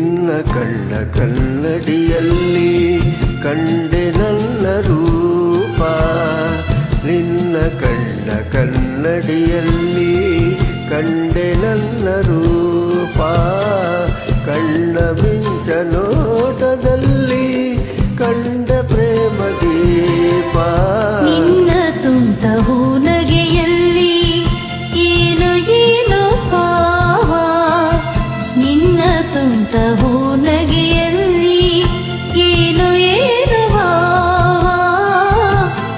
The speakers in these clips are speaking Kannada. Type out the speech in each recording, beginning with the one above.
ನಿನ್ನ ಕಣ್ಣ ಕನ್ನಡಿಯಲ್ಲಿ ಕಂಡೆ ನನ್ನ ರೂಪ. ನಿನ್ನ ಕಣ್ಣ ಕನ್ನಡಿಯಲ್ಲಿ ಕಂಡೆ ನನ್ನ ರೂಪ. ಕಣ್ಣ ಮಿಂಚ ನೋಟದಲ್ಲಿ ಕಂಡ ಪ್ರೇಮ ದೀಪ. ನಿನ್ನ ತುಂಟ ಹೂನಗೆಯಲ್ಲಿ ಏನು ಏನೋ ಭಾವ. ನಿನ್ನ ತುಂಟ ಹೂನಗೆಯಲ್ಲಿ ಏನು ಏನು ಭಾವ.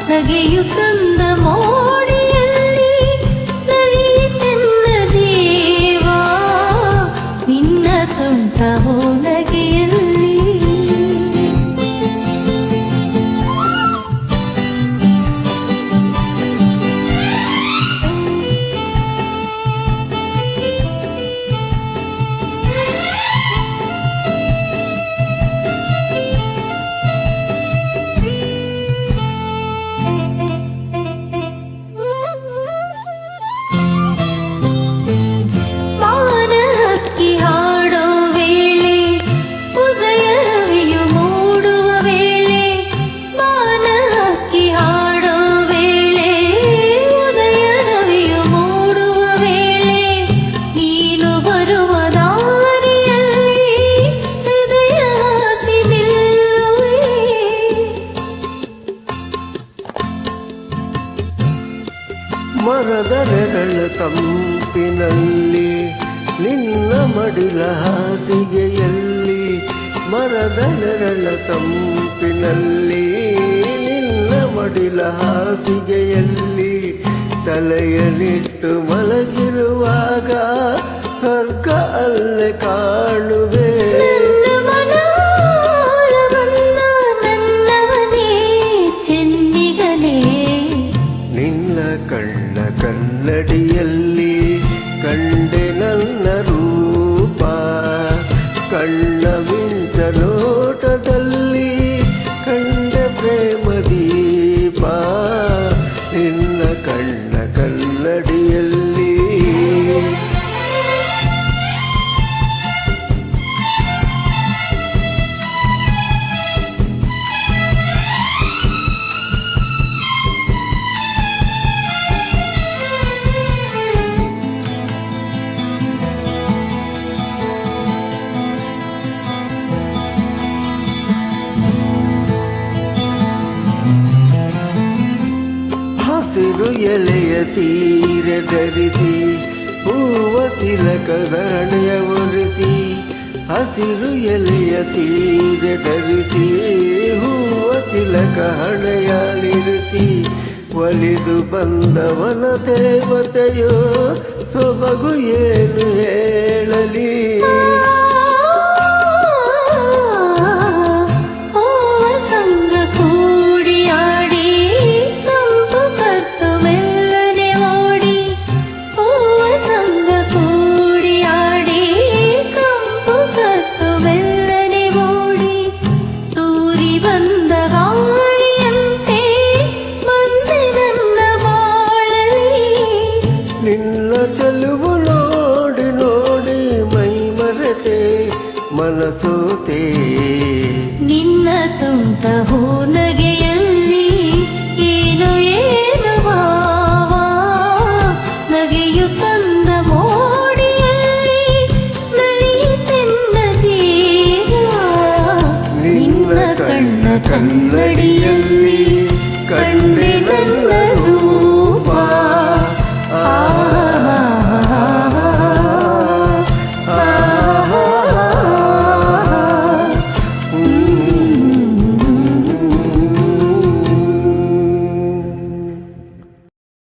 ನಗೆಯು ತಂದ ಮೋಡಿಯಲ್ಲಿ ನಲಿಯಿತೆನ್ನ ಜೀವ. ನಿನ್ನ ತುಂಟ ಹೂನಗೆಯಲ್ಲಿ ಮರದ ನೆರಳ ತಂಪಿನಲ್ಲಿ ನಿನ್ನ ಮಡಿಲ ಹಾಸಿಗೆಯಲ್ಲಿ. ಮರದ ನೆರಳ ತಂಪಿನಲ್ಲಿ ನಿನ್ನ ಮಡಿಲ ಹಾಸಿಗೆಯಲ್ಲಿ ತಲೆಯಲ್ಲಿಟ್ಟು ಮಲಗಿರುವಾಗ ಸ್ವರ್ಗ ಅಲ್ಲೇ ಕಾಣುವೆ. ನಿನ್ನ ಕಣ್ಣ ಕನ್ನಡಿಯಲ್ಲಿ ಕಂಡೆ ನನ್ನ ರೂಪ. ಕಣ್ಣ ಮಿಂಚ ನೋಟದಲ್ಲಿ ಕಂಡ ಪ್ರೇಮ ದೀಪ. ನಿನ್ನ ಕಣ್ಣ ಕನ್ನಡಿಯಲ್ಲಿ ಹಸಿರು ಎಲೆಯ ಸೀರೆ ಧರಿಸಿ ಹೂವ ತಿಲಕದ ಹಣೆಯ ಒರೆಸಿ. ಹಸಿರು ಎಲೆಯ ಸೀರೆ ಧರಿಸಿ ಹೂವ ತಿಲಕ ಹಣೆಯಲಿರಿಸಿ. ಒಲಿದು ಬಂದವನ ದೇವತೆಯೋ ಸೊಬಗು ಏನು ಹೇಳಲಿ. ನಿನ್ನ ಚೆಲುವು ನೋಡಿ ನೋಡಿ ಮೈ ಮರೆತೆ ಮನಸೋತೆ. ನಿನ್ನ ತುಂಟ ಹೂನಗೆಯಲ್ಲಿ ಏನು ಏನು ಭಾವ. ನಗೆಯು ತಂದ ಮೋಡಿಯಲ್ಲಿ ನಲಿಯಿತೆನ್ನ ಜೀವ. ನಿನ್ನ ಕಣ್ಣ ಕನ್ನಡಿಯಲ್ಲಿ ಕಂಡೆ ನನ್ನ ರೂಪ.